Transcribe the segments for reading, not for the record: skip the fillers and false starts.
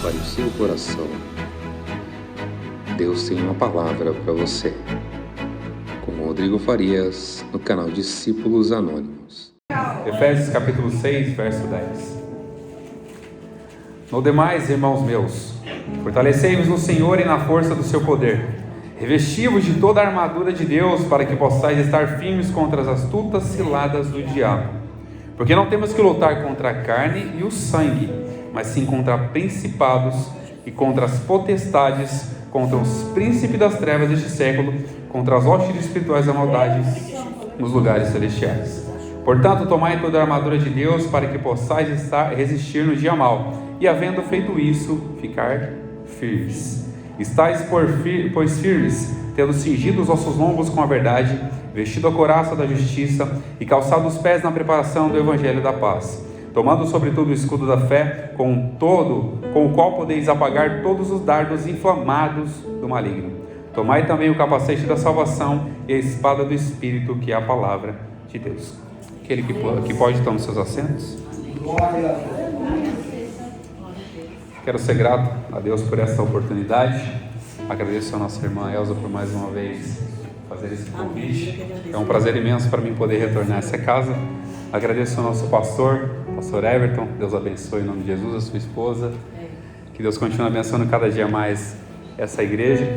prepare o seu coração. Deus tem uma palavra para você. Com Rodrigo Farias, no canal Discípulos Anônimos. Efésios capítulo 6, verso 10. No demais, irmãos meus, fortalecei-vos no Senhor e na força do seu poder. Revesti-vos de toda a armadura de Deus, para que possais estar firmes contra as astutas ciladas do diabo. Porque não temos que lutar contra a carne e o sangue, mas sim contra principados e contra as potestades, contra os príncipes das trevas deste século, contra as hostes espirituais da maldade nos lugares celestiais. Portanto, tomai toda a armadura de Deus, para que possais resistir no dia mau, e havendo feito isso, ficar firmes. Estais, pois, firmes, tendo cingido os vossos lombos com a verdade, vestido a couraça da justiça e calçado os pés na preparação do evangelho da paz, tomando sobretudo o escudo da fé, com o qual podeis apagar todos os dardos inflamados do maligno. Tomai também o capacete da salvação e a espada do Espírito, que é a palavra de Deus. Aquele que pode tomar os seus assentos. Quero ser grato a Deus por essa oportunidade. Agradeço a nossa irmã Elza por mais uma vez fazer esse convite. É um prazer imenso para mim poder retornar a essa casa. Agradeço ao nosso pastor Everton. Deus abençoe em nome de Jesus, a sua esposa. Que Deus continue abençoando cada dia mais essa igreja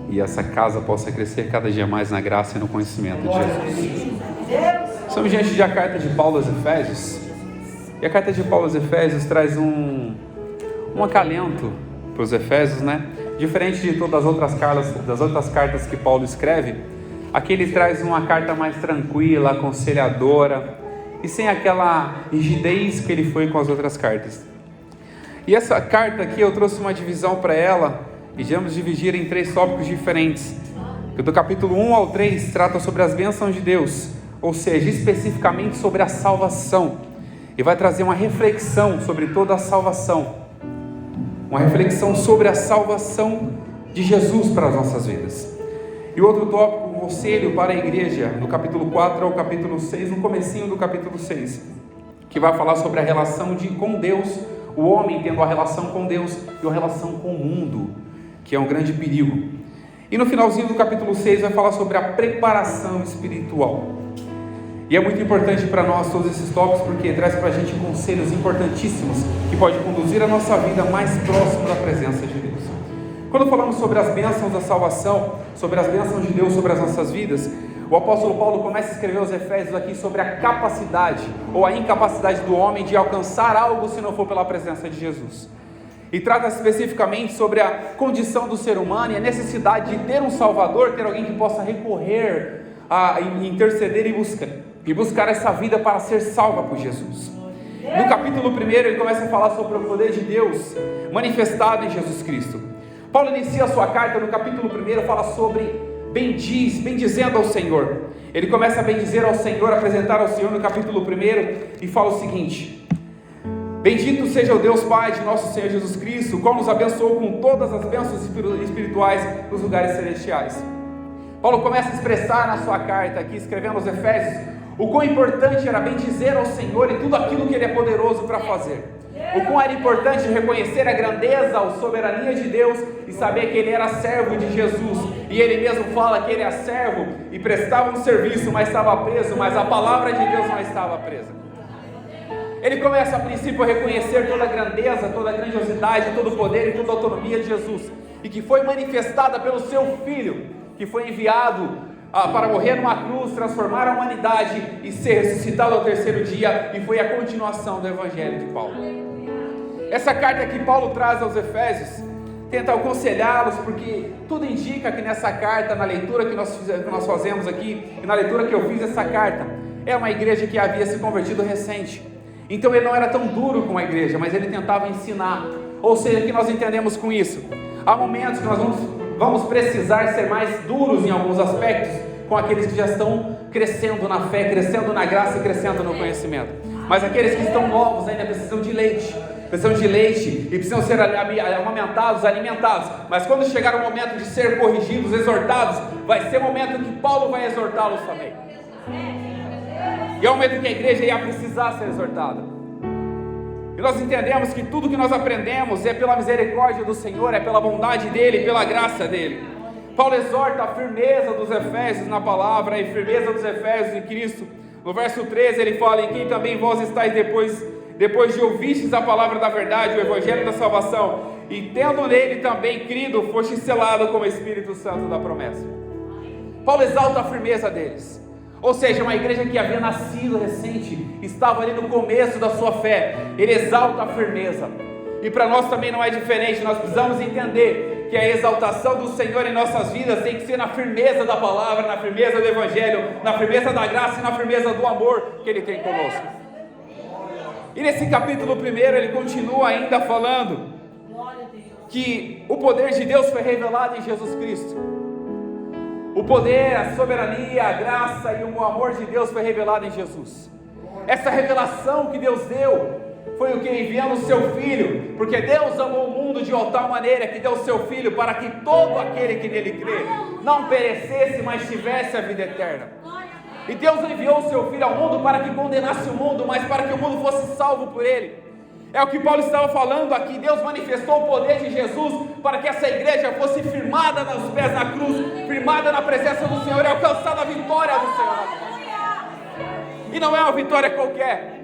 e essa casa possa crescer cada dia mais na graça e no conhecimento de Jesus. Estamos diante da carta de Paulo aos Efésios. E a carta de Paulo aos Efésios traz um acalento para os Efésios, né? Diferente de todas das outras cartas que Paulo escreve, aqui ele traz uma carta mais tranquila, aconselhadora e sem aquela rigidez que ele foi com as outras cartas. E essa carta aqui eu trouxe uma divisão para ela e vamos dividir em 3 tópicos diferentes. Do capítulo 1 ao 3 trata sobre as bênçãos de Deus, ou seja, especificamente sobre a salvação, e vai trazer uma reflexão sobre toda a salvação. Uma reflexão sobre a salvação de Jesus para as nossas vidas. E outro tópico, um conselho para a igreja, no capítulo 4 ao capítulo 6, no comecinho do capítulo 6, que vai falar sobre a relação com Deus, o homem tendo a relação com Deus e a relação com o mundo, que é um grande perigo. E no finalzinho do capítulo 6 vai falar sobre a preparação espiritual. E é muito importante para nós todos esses tópicos, porque traz para a gente conselhos importantíssimos que pode conduzir a nossa vida mais próximo da presença de Deus. Quando falamos sobre as bênçãos da salvação, sobre as bênçãos de Deus sobre as nossas vidas, o apóstolo Paulo começa a escrever aos Efésios aqui sobre a capacidade ou a incapacidade do homem de alcançar algo se não for pela presença de Jesus. E trata especificamente sobre a condição do ser humano e a necessidade de ter um Salvador, ter alguém que possa recorrer a interceder e buscar essa vida para ser salva por Jesus. No capítulo 1 ele começa a falar sobre o poder de Deus manifestado em Jesus Cristo. Paulo inicia a sua carta no capítulo 1, fala sobre bendizendo ao Senhor. Ele começa a bendizer ao Senhor, apresentar ao Senhor no capítulo 1 e fala o seguinte: bendito seja o Deus Pai de nosso Senhor Jesus Cristo, o qual nos abençoou com todas as bênçãos espirituais nos lugares celestiais. Paulo começa a expressar na sua carta aqui, escrevendo aos Efésios, o quão importante era bendizer ao Senhor e tudo aquilo que Ele é poderoso para fazer. O quão era importante reconhecer a grandeza, a soberania de Deus e saber que Ele era servo de Jesus. E Ele mesmo fala que Ele é servo e prestava um serviço, mas estava preso, mas a palavra de Deus não estava presa. Ele começa a princípio a reconhecer toda a grandeza, toda a grandiosidade, todo o poder e toda a autonomia de Jesus, e que foi manifestada pelo seu Filho, que foi enviado para morrer numa cruz, transformar a humanidade e ser ressuscitado ao 3º dia, e foi a continuação do Evangelho de Paulo. Essa carta que Paulo traz aos Efésios tenta aconselhá-los, porque tudo indica que nessa carta, na leitura que nós fazemos aqui, e na leitura que eu fiz essa carta, é uma igreja que havia se convertido recente. Então ele não era tão duro com a igreja, mas ele tentava ensinar. Ou seja, o que nós entendemos com isso? Há momentos que nós vamos precisar ser mais duros em alguns aspectos com aqueles que já estão crescendo na fé, crescendo na graça e crescendo no conhecimento. Mas aqueles que estão novos ainda precisam de leite e precisam ser amamentados, alimentados. Mas quando chegar o momento de ser corrigidos, exortados, vai ser o momento que Paulo vai exortá-los também. E é o momento que a igreja ia precisar ser exortada. E nós entendemos que tudo que nós aprendemos é pela misericórdia do Senhor, é pela bondade dEle, pela graça dEle. Paulo exorta a firmeza dos Efésios na palavra e firmeza dos Efésios em Cristo. No verso 13 ele fala: em quem também vós estáis depois de ouvistes a palavra da verdade, o evangelho da salvação, e tendo nele também crido, foste selado com o Espírito Santo da promessa. Paulo exalta a firmeza deles. Ou seja, uma igreja que havia nascido recente, estava ali no começo da sua fé. Ele exalta a firmeza. E para nós também não é diferente. Nós precisamos entender que a exaltação do Senhor em nossas vidas tem que ser na firmeza da palavra, na firmeza do evangelho, na firmeza da graça e na firmeza do amor que Ele tem conosco. E nesse capítulo 1 ele continua ainda falando que o poder de Deus foi revelado em Jesus Cristo. O poder, a soberania, a graça e o amor de Deus foi revelado em Jesus. Essa revelação que Deus deu foi o que, enviando o seu Filho, porque Deus amou o mundo de tal maneira que deu o seu Filho para que todo aquele que nele crê não perecesse, mas tivesse a vida eterna. E Deus enviou o seu Filho ao mundo para que condenasse o mundo, mas para que o mundo fosse salvo por ele. É o que Paulo estava falando aqui. Deus manifestou o poder de Jesus para que essa igreja fosse firmada nos pés na cruz, firmada na presença do Senhor e alcançada a vitória do Senhor. E não é uma vitória qualquer,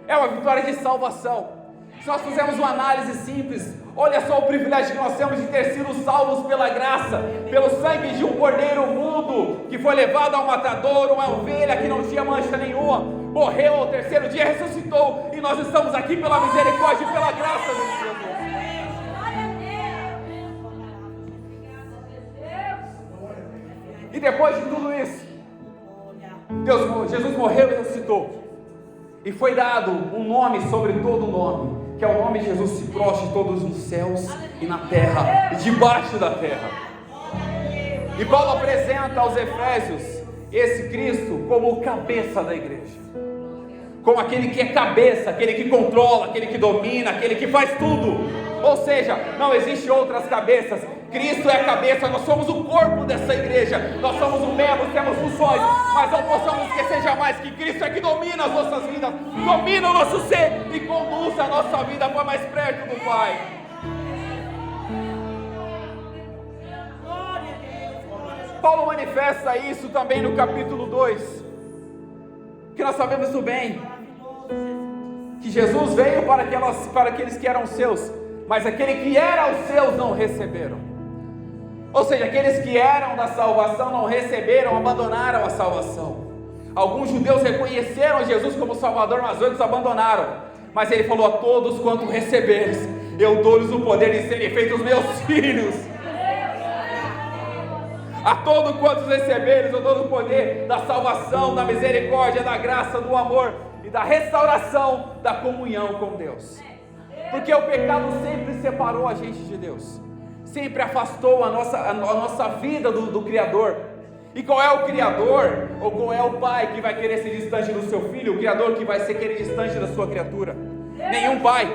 é uma vitória de salvação. Se nós fizermos uma análise simples, olha só o privilégio que nós temos de ter sido salvos pela graça, pelo sangue de um cordeiro mudo, que foi levado ao matador, uma ovelha que não tinha mancha nenhuma, morreu ao terceiro dia, ressuscitou, e nós estamos aqui pela misericórdia e pela graça de Jesus. E depois de tudo isso, Jesus morreu e ressuscitou, e foi dado um nome sobre todo nome, que é o nome de Jesus. Se prostre todos nos céus e na terra e debaixo da terra. E Paulo apresenta aos Efésios esse Cristo como o cabeça da igreja, como aquele que é cabeça, aquele que controla, aquele que domina, aquele que faz tudo. Ou seja, não existe outras cabeças. Cristo é a cabeça, nós somos o corpo dessa igreja, nós somos o membro, temos funções, mas não possamos esquecer jamais que Cristo é que domina as nossas vidas, domina o nosso ser e conduz a nossa vida para mais perto do Pai. Paulo manifesta isso também no capítulo 2, que nós sabemos muito bem que Jesus veio para aqueles que eram seus, mas aquele que era os seus não receberam. Ou seja, aqueles que eram da salvação não receberam, abandonaram a salvação. Alguns judeus reconheceram Jesus como Salvador, mas outros abandonaram. Mas ele falou: a todos quanto receberes, eu dou-lhes o poder de serem feitos meus filhos. A todos quantos receberes, eu dou o poder da salvação, da misericórdia, da graça, do amor e da restauração da comunhão com Deus. Porque o pecado sempre separou a gente de Deus, sempre afastou a nossa vida do Criador. E qual é o Criador, ou qual é o pai que vai querer ser distante do seu filho? O Criador que vai ser querer distante da sua criatura? Nenhum pai.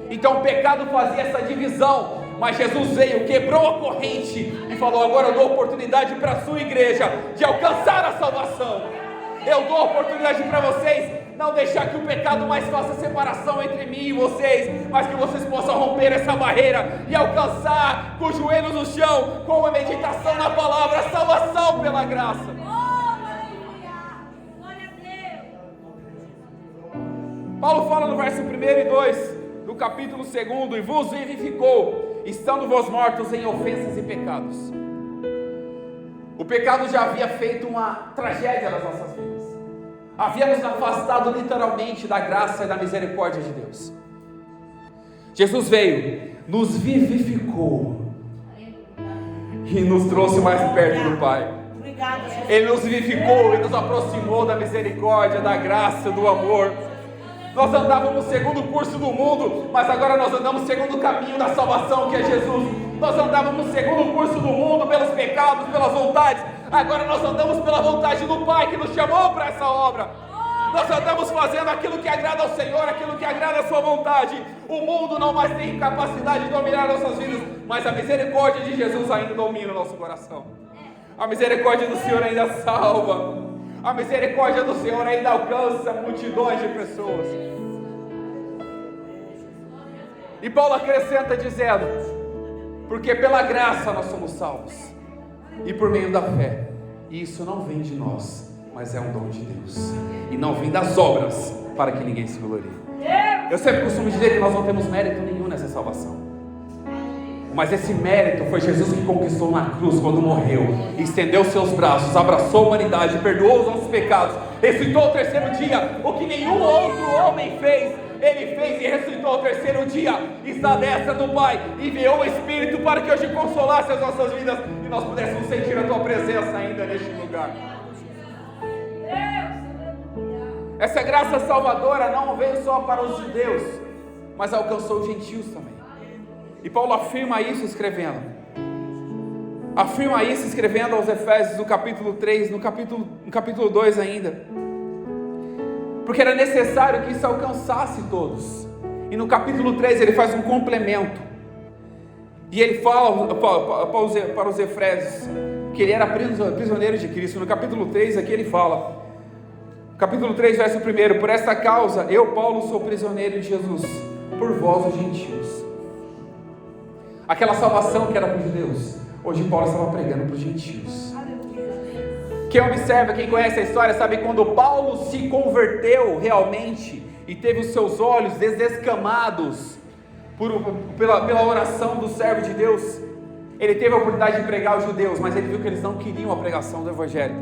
Então o pecado fazia essa divisão, mas Jesus veio, quebrou a corrente e falou: agora eu dou oportunidade para a sua igreja de alcançar a salvação. Eu dou oportunidade para vocês não deixar que o pecado mais faça separação entre mim e vocês, mas que vocês possam romper essa barreira e alcançar com os joelhos no chão, com a meditação na palavra, a salvação pela graça. Paulo fala no verso 1 e 2 do capítulo 2: e vos vivificou, estando vós mortos em ofensas e pecados. O pecado já havia feito uma tragédia nas nossas vidas. Havia nos afastado literalmente da graça e da misericórdia de Deus. Jesus veio, nos vivificou e nos trouxe mais perto do Pai. Ele nos vivificou e nos aproximou da misericórdia, da graça, do amor. Nós andávamos segundo o curso do mundo, mas agora nós andamos segundo o caminho da salvação, que é Jesus. Nós andávamos segundo o curso do mundo, pelos pecados, pelas vontades. Agora nós andamos pela vontade do Pai, que nos chamou para essa obra. Nós andamos fazendo aquilo que agrada ao Senhor, aquilo que agrada a sua vontade. O mundo não mais tem capacidade de dominar nossas vidas, mas a misericórdia de Jesus ainda domina o nosso coração. A misericórdia do Senhor ainda salva. A misericórdia do Senhor ainda alcança multidões de pessoas. E Paulo acrescenta dizendo: porque pela graça nós somos salvos, e por meio da fé, e isso não vem de nós, mas é um dom de Deus, e não vem das obras, para que ninguém se glorie. Eu sempre costumo dizer que nós não temos mérito nenhum nessa salvação, mas esse mérito foi Jesus que conquistou na cruz quando morreu, estendeu seus braços, abraçou a humanidade, perdoou os nossos pecados, ressuscitou ao terceiro dia, o que nenhum outro homem fez. Ele fez e ressuscitou ao terceiro dia, está à destra do Pai, enviou o Espírito para que hoje consolasse as nossas vidas e nós pudéssemos sentir a Tua presença ainda neste lugar. Essa graça salvadora não veio só para os judeus, mas alcançou os gentios também. E Paulo afirma isso escrevendo aos Efésios, no capítulo 3, no capítulo 2 ainda, porque era necessário que isso alcançasse todos. E no capítulo 3 ele faz um complemento, e ele fala para os Efésios que ele era prisioneiro de Cristo. No capítulo 3 aqui ele fala, capítulo 3 verso 1: por esta causa eu, Paulo, sou prisioneiro de Jesus, por vós os gentios. Aquela salvação que era para os judeus, hoje Paulo estava pregando para os gentios. Quem observa, quem conhece a história, sabe quando Paulo se converteu realmente e teve os seus olhos desescamados pela oração do servo de Deus. Ele teve a oportunidade de pregar aos judeus, mas ele viu que eles não queriam a pregação do Evangelho.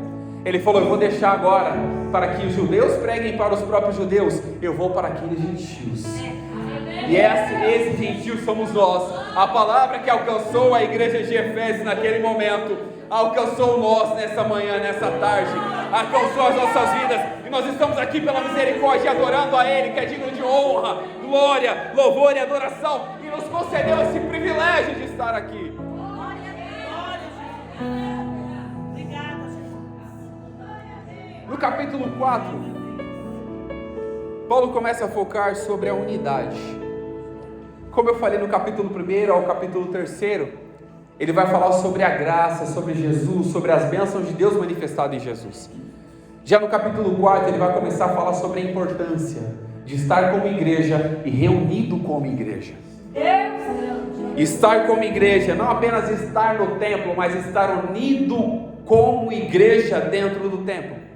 Ele falou: eu vou deixar agora para que os judeus preguem para os próprios judeus, eu vou para aqueles gentios. E esses gentios somos nós. A palavra que alcançou a igreja de Efésios naquele momento, alcançou nós nessa manhã, nessa tarde, alcançou as nossas vidas, e nós estamos aqui pela misericórdia, adorando a Ele, que é digno de honra, glória, louvor e adoração, e nos concedeu esse privilégio de estar aqui. No capítulo 4, Paulo começa a focar sobre a unidade. Como eu falei no capítulo 1 ao capítulo 3, ele vai falar sobre a graça, sobre Jesus, sobre as bênçãos de Deus manifestadas em Jesus. Já no capítulo 4 ele vai começar a falar sobre a importância de estar como igreja e reunido como igreja. Estar como igreja, não apenas estar no templo, mas estar unido como igreja dentro do templo.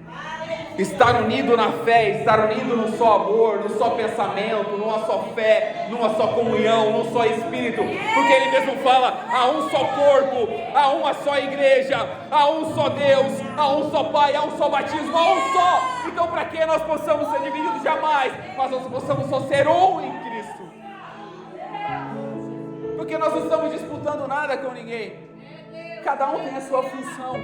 Estar unido na fé, estar unido no só amor, no só pensamento, numa só fé, numa só comunhão, num só Espírito, porque Ele mesmo fala: há um só corpo, há uma só igreja, há um só Deus, há um só Pai, há um só batismo, há um só. Então, para que nós possamos ser divididos? Jamais, mas nós possamos só ser um em Cristo, porque nós não estamos disputando nada com ninguém. Cada um tem a sua função,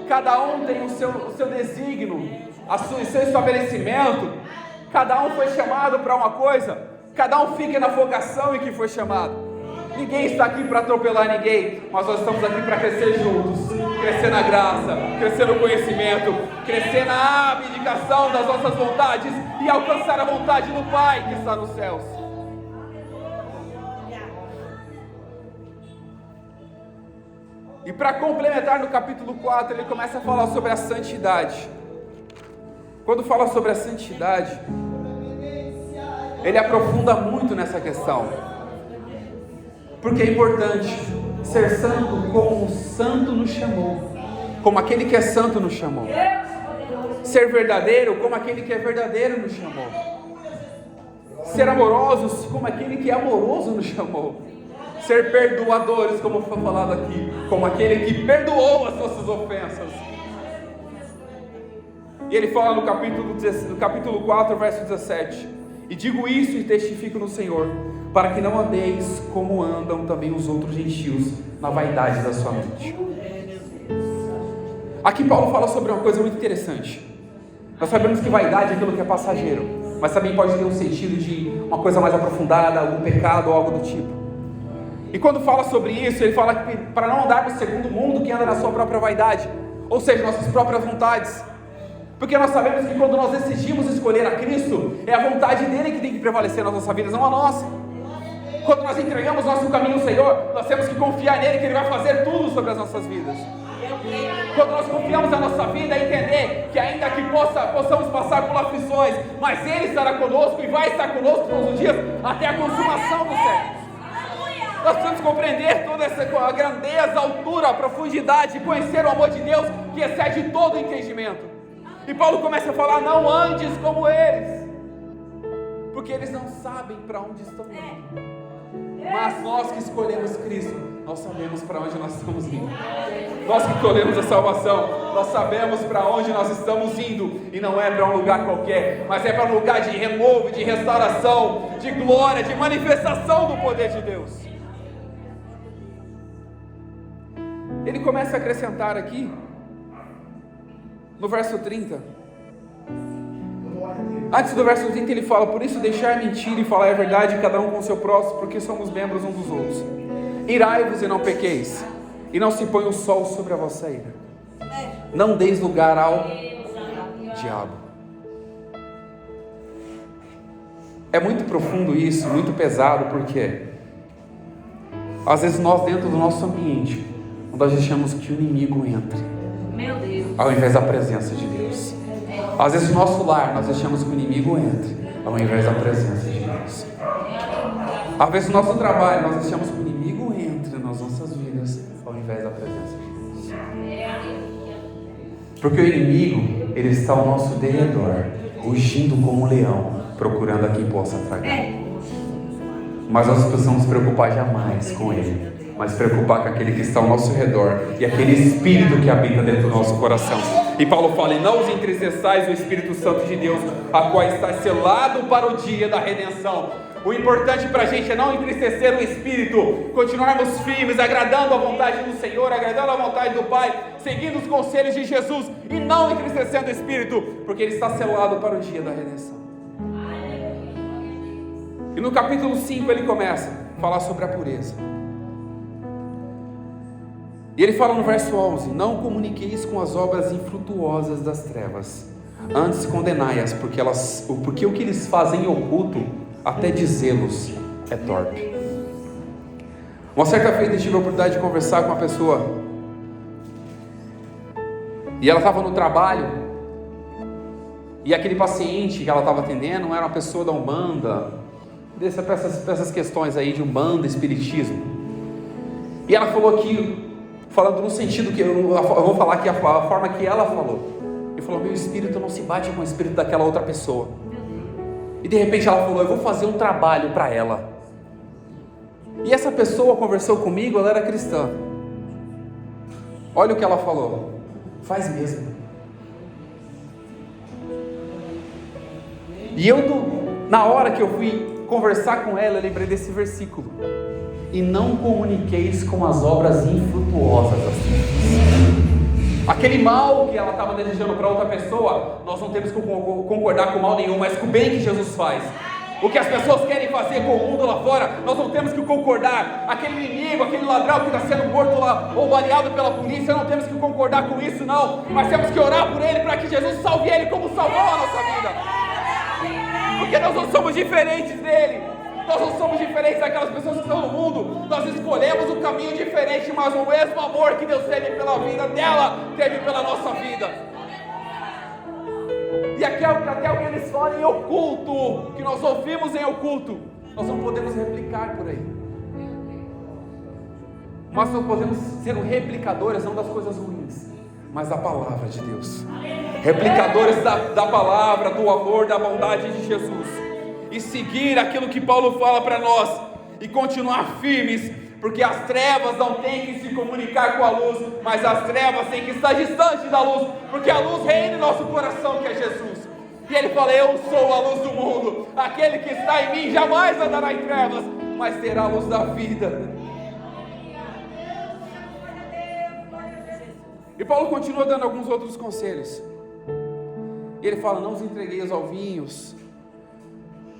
cada um tem o seu desígnio, o seu estabelecimento. Cada um foi chamado para uma coisa, cada um fica na vocação em que foi chamado. Ninguém está aqui para atropelar ninguém, mas nós estamos aqui para crescer juntos, crescer na graça, crescer no conhecimento, crescer na abdicação das nossas vontades e alcançar a vontade do Pai que está nos céus. E para complementar, no capítulo 4, ele começa a falar sobre a santidade. Quando fala sobre a santidade, ele aprofunda muito nessa questão, porque é importante ser santo como o santo nos chamou, como aquele que é santo nos chamou. Ser verdadeiro como aquele que é verdadeiro nos chamou. Ser amorosos como aquele que é amoroso nos chamou. Ser perdoadores, como foi falado aqui, como aquele que perdoou as nossas ofensas. E ele fala no capítulo 4, verso 17: e digo isso e testifico no Senhor, para que não andeis como andam também os outros gentios, na vaidade da sua mente. Aqui Paulo fala sobre uma coisa muito interessante. Nós sabemos que vaidade é aquilo que é passageiro, mas também pode ter um sentido de uma coisa mais aprofundada, algum pecado ou algo do tipo. E quando fala sobre isso, ele fala que para não andarmos segundo o mundo que anda na sua própria vaidade, ou seja, nossas próprias vontades. Porque nós sabemos que quando nós decidimos escolher a Cristo, é a vontade dele que tem que prevalecer nas nossas vidas, não a nossa. Quando nós entregamos nosso caminho ao Senhor, nós temos que confiar nele, que ele vai fazer tudo sobre as nossas vidas. Quando nós confiamos na nossa vida, entender que ainda que possamos passar por aflições, mas Ele estará conosco e vai estar conosco todos os dias até a consumação do século. Nós precisamos compreender toda essa a grandeza, a altura, a profundidade, conhecer o amor de Deus que excede todo o entendimento. E Paulo começa a falar: não andes como eles, porque eles não sabem para onde estão indo. Mas nós que escolhemos Cristo, nós sabemos para onde nós estamos indo. Nós que escolhemos a salvação, nós sabemos para onde nós estamos indo. E não é para um lugar qualquer, mas é para um lugar de renovo, de restauração, de glória, de manifestação do poder de Deus. Ele começa a acrescentar aqui, no verso 30. Antes do verso 30 ele fala: por isso deixar mentira e falar a verdade, cada um com o seu próximo, porque somos membros uns dos outros. Irai-vos e não pequeis, e não se põe o sol sobre a vossa ira. Não deis lugar ao diabo. É muito profundo isso, muito pesado, porque às vezes nós, dentro do nosso ambiente, nós deixamos que o inimigo entre, meu Deus, ao invés da presença de Deus. Às vezes no nosso lar nós deixamos que o inimigo entre, ao invés da presença de Deus. Às vezes no nosso trabalho nós deixamos que o inimigo entre nas nossas vidas, ao invés da presença de Deus. Porque o inimigo, ele está ao nosso derredor, rugindo como um leão, procurando a quem possa tragar. Mas nós precisamos nos preocupar jamais com ele, mas se preocupar com aquele que está ao nosso redor e aquele Espírito que habita dentro do nosso coração. E Paulo fala: e não os entristeçais o Espírito Santo de Deus, a qual está selado para o dia da redenção. O importante para a gente é não entristecer o Espírito, continuarmos firmes, agradando a vontade do Senhor, agradando a vontade do Pai, seguindo os conselhos de Jesus e não entristecendo o Espírito, porque ele está selado para o dia da redenção. E no capítulo 5 ele começa a falar sobre a pureza. E ele fala no verso 11: não comuniqueis com as obras infrutuosas das trevas, antes condenai-as, porque o que eles fazem em oculto, até dizê-los é torpe. Uma certa feita eu tive a oportunidade de conversar com uma pessoa, e ela estava no trabalho, e aquele paciente que ela estava atendendo era uma pessoa da Umbanda, dessas questões aí de Umbanda, espiritismo. E ela falou que, falando no sentido que eu vou falar aqui a forma que ela falou. Ele falou: meu espírito não se bate com o espírito daquela outra pessoa. E de repente ela falou: eu vou fazer um trabalho para ela. E essa pessoa conversou comigo, ela era cristã. Olha o que ela falou: faz mesmo. E na hora que eu fui conversar com ela, eu lembrei desse versículo: e não comuniqueis com as obras infrutuosas das trevas. Aquele mal que ela estava desejando para outra pessoa, nós não temos que concordar com mal nenhum, mas com o bem que Jesus faz. O que as pessoas querem fazer com o mundo lá fora, nós não temos que concordar. Aquele inimigo, aquele ladrão que está sendo morto lá, ou baleado pela polícia, não temos que concordar com isso não, mas temos que orar por ele, para que Jesus salve ele como salvou a nossa vida. Porque nós não somos diferentes dele. Nós não somos diferentes daquelas pessoas que estão no mundo. Nós escolhemos um caminho diferente, mas o mesmo amor que Deus teve pela vida dela, teve pela nossa vida. E até o que eles falam em oculto, que nós ouvimos em oculto, nós não podemos replicar por aí. Mas nós podemos ser replicadores não das coisas ruins, mas da palavra de Deus. Replicadores da palavra, do amor, da bondade de Jesus. E seguir aquilo que Paulo fala para nós, e continuar firmes, porque as trevas não têm que se comunicar com a luz, mas as trevas têm que estar distantes da luz, porque a luz reina em nosso coração, que é Jesus. E ele fala: eu sou a luz do mundo, aquele que está em mim jamais andará em trevas, mas terá a luz da vida. E Paulo continua dando alguns outros conselhos. E ele fala: não os entregueis ao vinhos,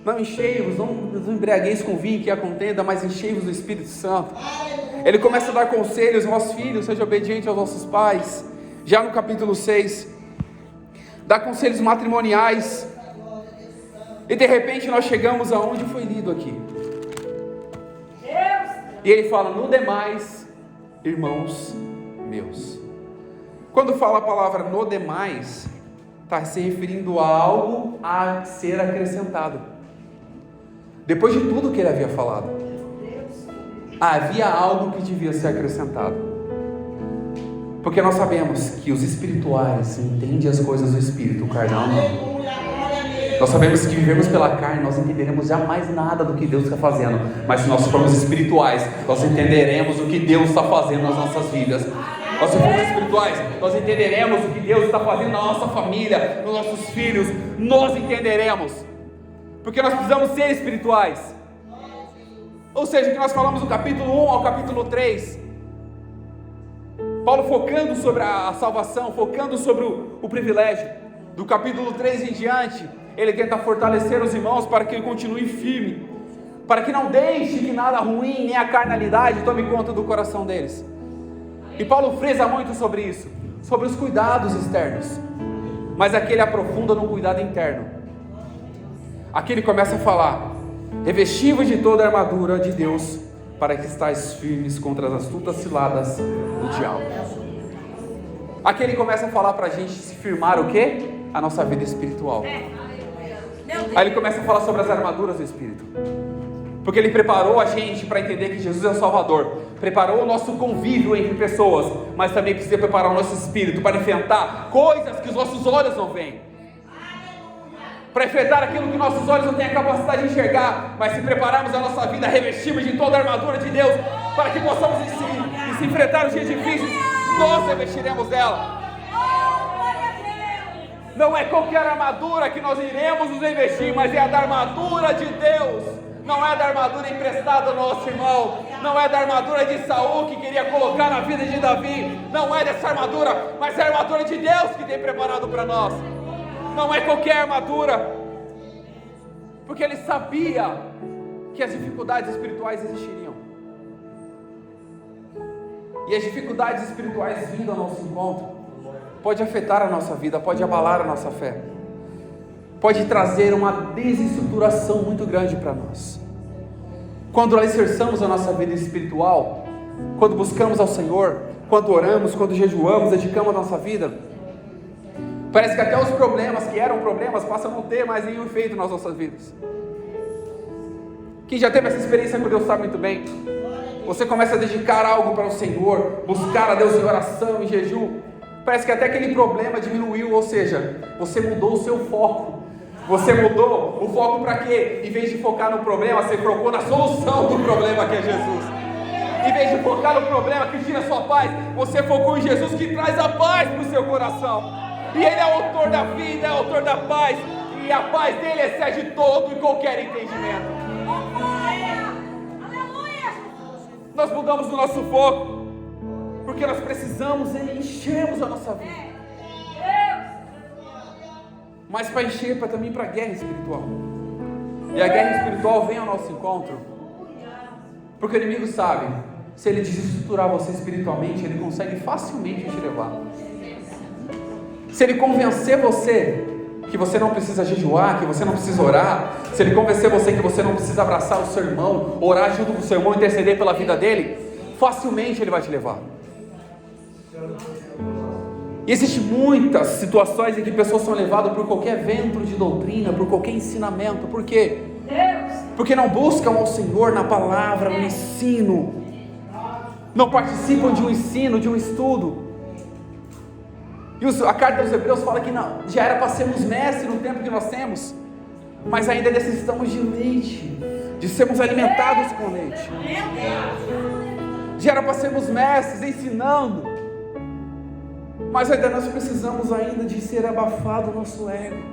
não enchei-vos, não vos embriagueis com vinho que a contenda, mas enchei-vos do Espírito Santo. Ele começa a dar conselhos: vós filhos, sejam obedientes aos vossos pais. Já no capítulo 6, dá conselhos matrimoniais. E de repente nós chegamos aonde foi lido aqui. E ele fala: no demais, irmãos meus. Quando fala a palavra no demais, está se referindo a algo a ser acrescentado. Depois de tudo que ele havia falado, havia algo que devia ser acrescentado. Porque nós sabemos que os espirituais entendem as coisas do espírito, o carnal não. Nós sabemos que vivemos pela carne, nós entenderemos jamais nada do que Deus está fazendo. Mas se nós formos espirituais, nós entenderemos o que Deus está fazendo nas nossas vidas. Nós se formos espirituais, nós entenderemos o que Deus está fazendo na nossa família, nos nossos filhos. Nós entenderemos. Porque nós precisamos ser espirituais. Ou seja, o que nós falamos do capítulo 1 ao capítulo 3. Paulo focando sobre a salvação, focando sobre o privilégio. Do capítulo 3 em diante, ele tenta fortalecer os irmãos para que ele continue firme, para que não deixe que nada ruim, nem a carnalidade tome conta do coração deles. E Paulo frisa muito sobre isso, sobre os cuidados externos, mas aqui ele aprofunda no cuidado interno. Aqui ele começa a falar: revestivos de toda a armadura de Deus, para que estáis firmes contra as astutas ciladas do diabo. Aqui ele começa a falar para a gente se firmar o quê? A nossa vida espiritual. Aí ele começa a falar sobre as armaduras do Espírito, porque ele preparou a gente para entender que Jesus é o Salvador, preparou o nosso convívio entre pessoas, mas também precisa preparar o nosso espírito para enfrentar coisas que os nossos olhos não veem, para enfrentar aquilo que nossos olhos não têm a capacidade de enxergar. Mas se prepararmos a nossa vida, revestimos de toda a armadura de Deus, para que possamos se enfrentar os dias difíceis, nós revestiremos dela. Não é qualquer armadura que nós iremos nos investir, mas é a da armadura de Deus. Não é da armadura emprestada do nosso irmão, não é da armadura de Saul que queria colocar na vida de Davi, não é dessa armadura, mas é a armadura de Deus que tem preparado para nós. Não é qualquer armadura, porque ele sabia que as dificuldades espirituais existiriam, e as dificuldades espirituais vindo ao nosso encontro pode afetar a nossa vida, pode abalar a nossa fé, pode trazer uma desestruturação muito grande para nós. Quando alicerçamos a nossa vida espiritual, quando buscamos ao Senhor, quando oramos, quando jejuamos, dedicamos a nossa vida, parece que até os problemas que eram problemas passam a não ter mais nenhum efeito nas nossas vidas. Quem já teve essa experiência com Deus sabe muito bem. Você começa a dedicar algo para o Senhor, buscar a Deus em oração, em jejum, parece que até aquele problema diminuiu, ou seja, você mudou o seu foco. Você mudou o foco para quê? Em vez de focar no problema, você focou na solução do problema, que é Jesus. Em vez de focar no problema que tira a sua paz, você focou em Jesus, que traz a paz para o seu coração. E Ele é o autor da vida, é o autor da paz, e a paz dele excede todo e qualquer entendimento. Nós mudamos o nosso foco, porque nós precisamos enchermos a nossa vida. Mas para encher, também para a guerra espiritual. E a guerra espiritual vem ao nosso encontro, porque o inimigo sabe, se ele desestruturar você espiritualmente, ele consegue facilmente te levar. Se ele convencer você que você não precisa jejuar, que você não precisa orar, se ele convencer você que você não precisa abraçar o seu irmão, orar junto com o seu irmão, interceder pela vida dele, facilmente ele vai te levar. E existem muitas situações em que pessoas são levadas por qualquer vento de doutrina, por qualquer ensinamento. Por quê? Porque não buscam ao Senhor na palavra, no ensino, não participam de um ensino, de um estudo. E a carta aos Hebreus fala que não, já era para sermos mestres no tempo que nós temos, mas ainda necessitamos de leite, de sermos alimentados com leite. Já era para sermos mestres ensinando, mas ainda nós precisamos ainda de ser abafado o nosso ego.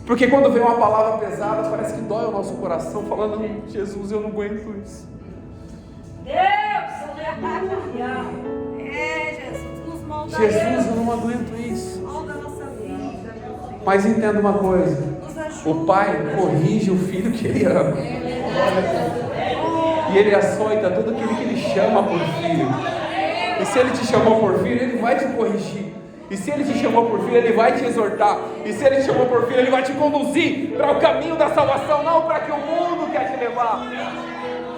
Porque quando vem uma palavra pesada, parece que dói o nosso coração, falando: Jesus, eu não aguento isso. Jesus, eu não aguento isso. Mas entenda uma coisa: o pai corrige o filho que ele ama, e ele açoita tudo aquilo que ele chama por filho. E se ele te chamou por filho, ele vai te corrigir. E se ele te chamou por filho, ele vai te exortar. E se ele te chamou por filho, ele vai te conduzir para o caminho da salvação, não para que o mundo quer te levar.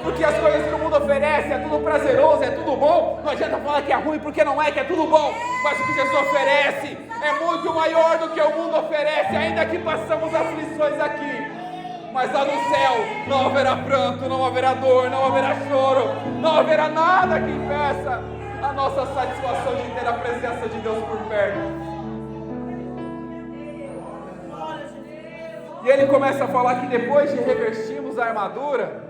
porque as coisas que o mundo oferece é tudo prazeroso, é tudo bom. Não adianta falar que é ruim, porque não é, que é tudo bom. Mas o que Jesus oferece é muito maior do que o mundo oferece, ainda que passamos aflições aqui. Mas lá no céu não haverá pranto, não haverá dor, não haverá choro, não haverá nada que impeça a nossa satisfação de ter a presença de Deus por perto. E ele começa a falar que depois de revestirmos a armadura,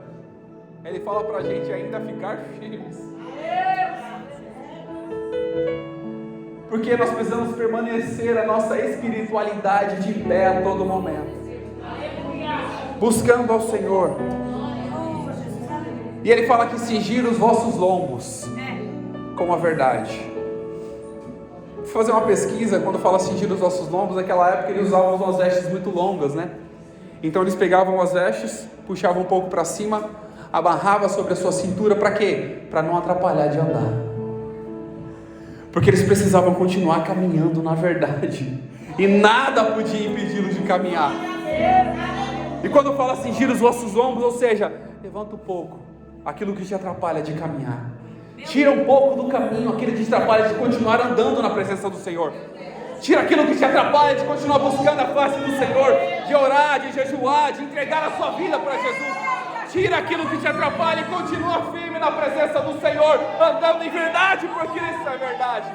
ele fala pra gente ainda ficar firmes. Porque nós precisamos permanecer a nossa espiritualidade de pé a todo momento, buscando ao Senhor. E ele fala que cingir os vossos lombos com a verdade. Fui fazer uma pesquisa, quando fala cingir os vossos lombos, naquela época eles usavam umas vestes muito longas, né? Então eles pegavam as vestes, puxavam um pouco para cima, amarravam sobre a sua cintura, para quê? Para não atrapalhar de andar. Porque eles precisavam continuar caminhando na verdade, e nada podia impedi-los de caminhar. E quando fala cingir os vossos ombros, ou seja, levanta um pouco aquilo que te atrapalha de caminhar, tira um pouco do caminho aquilo que te atrapalha de continuar andando na presença do Senhor, tira aquilo que te atrapalha de continuar buscando a face do Senhor, de orar, de jejuar, de entregar a sua vida para Jesus. Tira aquilo que te atrapalha e continua firme na presença do Senhor, andando em verdade, porque isso é verdade.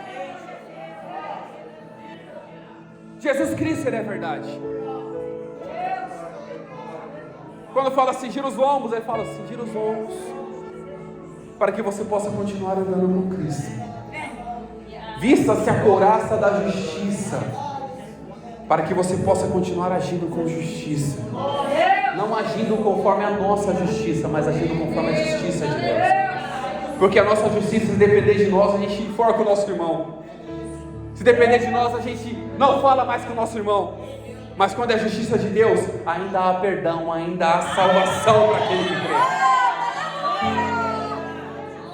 Jesus Cristo, Ele é verdade. Quando fala cingir os lombos, ele fala cingir os lombos, para que você possa continuar andando com Cristo. Vista-se a couraça da justiça, para que você possa continuar agindo com justiça, não agindo conforme a nossa justiça, mas agindo conforme a justiça de Deus. Porque a nossa justiça, se depender de nós, a gente enforca o nosso irmão. Se depender de nós, a gente não fala mais com o nosso irmão. Mas quando é a justiça de Deus, ainda há perdão, ainda há salvação para aquele que crê.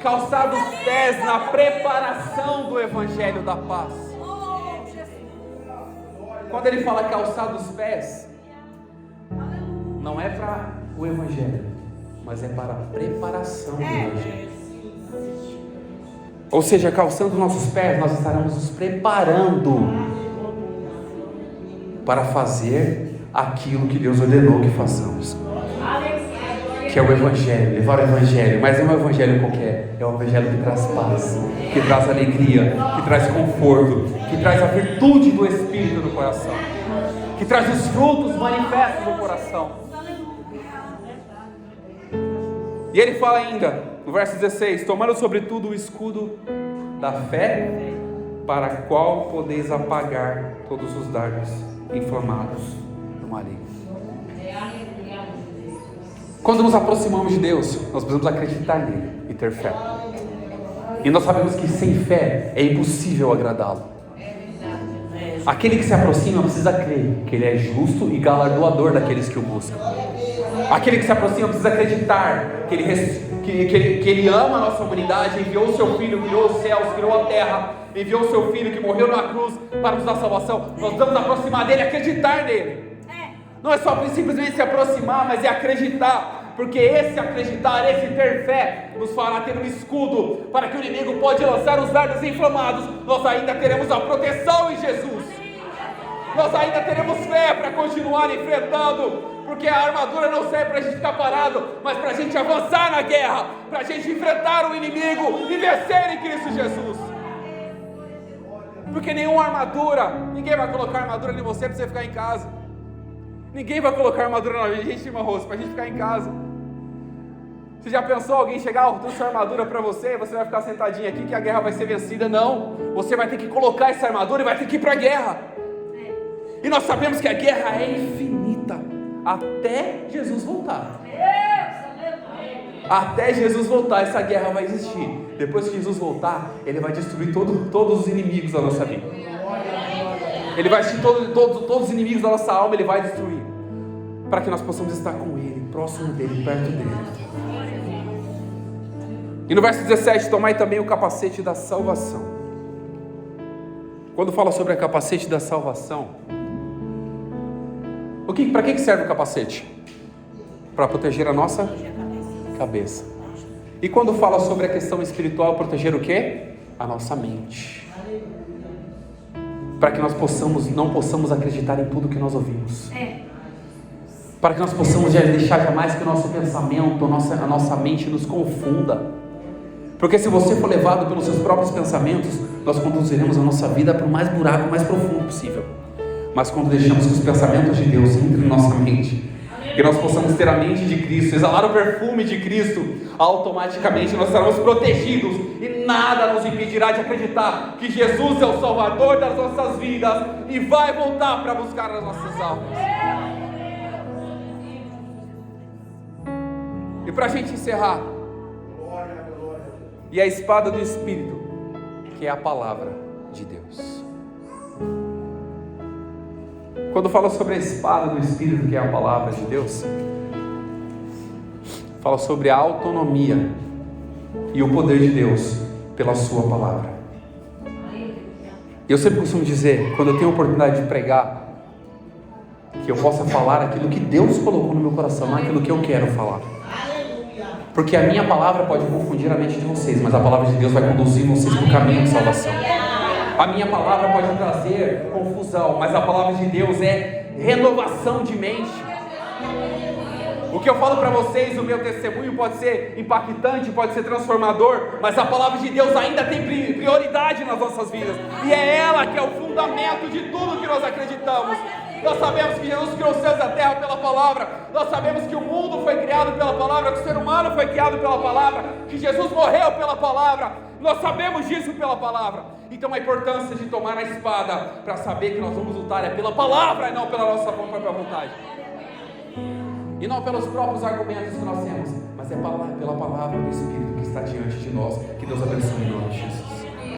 Calçar os pés na preparação do Evangelho da paz. Quando ele fala calçar os pés, não é para o Evangelho, mas é para a preparação do Evangelho. Ou seja, calçando nossos pés, nós estaremos nos preparando para fazer aquilo que Deus ordenou que façamos, que é o Evangelho, levar o Evangelho. Mas não é um Evangelho qualquer, é um Evangelho que traz paz, que traz alegria, que traz conforto, que traz a virtude do Espírito no coração, que traz os frutos manifestos no coração. E ele fala ainda, no verso 16: tomando sobretudo o escudo da fé, para a qual podeis apagar todos os dardos inflamados do maligno. Quando nos aproximamos de Deus, nós precisamos acreditar nele e ter fé. E nós sabemos que sem fé é impossível agradá-lo. Aquele que se aproxima precisa crer que ele é justo e galardoador daqueles que o buscam. Aquele que se aproxima precisa acreditar que ele ama a nossa humanidade, enviou o seu Filho, criou os céus, criou a terra, enviou o seu Filho que morreu na cruz para nos dar salvação. Nós vamos aproximar dele, acreditar nele. Não é só simplesmente se aproximar, mas é acreditar, porque esse acreditar, esse ter fé, nos fará ter um escudo, para que o inimigo pode lançar os dardos inflamados. Nós ainda teremos a proteção em Jesus, nós ainda teremos fé para continuar enfrentando, porque a armadura não serve para a gente ficar parado, mas para a gente avançar na guerra, para a gente enfrentar o inimigo e vencer em Cristo Jesus. Porque nenhuma armadura, ninguém vai colocar armadura em você para você ficar em casa. Ninguém vai colocar armadura na gente, irmão Rosso, para a gente ficar em casa. Você já pensou alguém chegar, trouxe uma armadura para você, e você vai ficar sentadinho aqui que a guerra vai ser vencida? Não, você vai ter que colocar essa armadura e vai ter que ir para a guerra. E nós sabemos que a guerra é infinita, até Jesus voltar. Até Jesus voltar, essa guerra vai existir. Depois que Jesus voltar, Ele vai destruir todos os inimigos da nossa vida. Ele vai destruir todos os inimigos da nossa alma, Ele vai destruir, para que nós possamos estar com Ele, próximo dEle, perto dEle. E no verso 17, tomai também o capacete da salvação. Quando fala sobre o capacete da salvação, para que serve o capacete? Para proteger a nossa cabeça. E quando fala sobre a questão espiritual, proteger o quê? A nossa mente. Para que nós não possamos acreditar em tudo que nós ouvimos. Para que nós possamos deixar jamais que o nosso pensamento, a nossa mente nos confunda. Porque se você for levado pelos seus próprios pensamentos, nós conduziremos a nossa vida para o mais buraco, mais profundo possível. Mas quando deixamos que os pensamentos de Deus entrem em nossa mente, que nós possamos ter a mente de Cristo, exalar o perfume de Cristo, automaticamente nós estaremos protegidos e nada nos impedirá de acreditar que Jesus é o Salvador das nossas vidas e vai voltar para buscar as nossas almas. E para a gente encerrar, e a espada do Espírito, que é a palavra de Deus. Quando fala sobre a espada do Espírito, que é a palavra de Deus, fala sobre a autonomia e o poder de Deus pela sua palavra. Eu sempre costumo dizer, quando eu tenho a oportunidade de pregar, que eu possa falar aquilo que Deus colocou no meu coração, não aquilo que eu quero falar. Porque a minha palavra pode confundir a mente de vocês, mas a palavra de Deus vai conduzir vocês para o caminho de salvação. A minha palavra pode trazer confusão, mas a palavra de Deus é renovação de mente. O que eu falo para vocês, o meu testemunho pode ser impactante, pode ser transformador, mas a palavra de Deus ainda tem prioridade nas nossas vidas. E é ela que é o fundamento de tudo que nós acreditamos. Nós sabemos que Jesus criou os céus e a terra pela palavra. Nós sabemos que o mundo foi criado pela palavra, que o ser humano foi criado pela palavra, que Jesus morreu pela palavra. Nós sabemos disso pela palavra. Então a importância de tomar a espada para saber que nós vamos lutar é pela palavra e não pela nossa própria vontade. E não pelos próprios argumentos que nós temos, mas é pela palavra do Espírito que está diante de nós. Que Deus abençoe em nome de Jesus.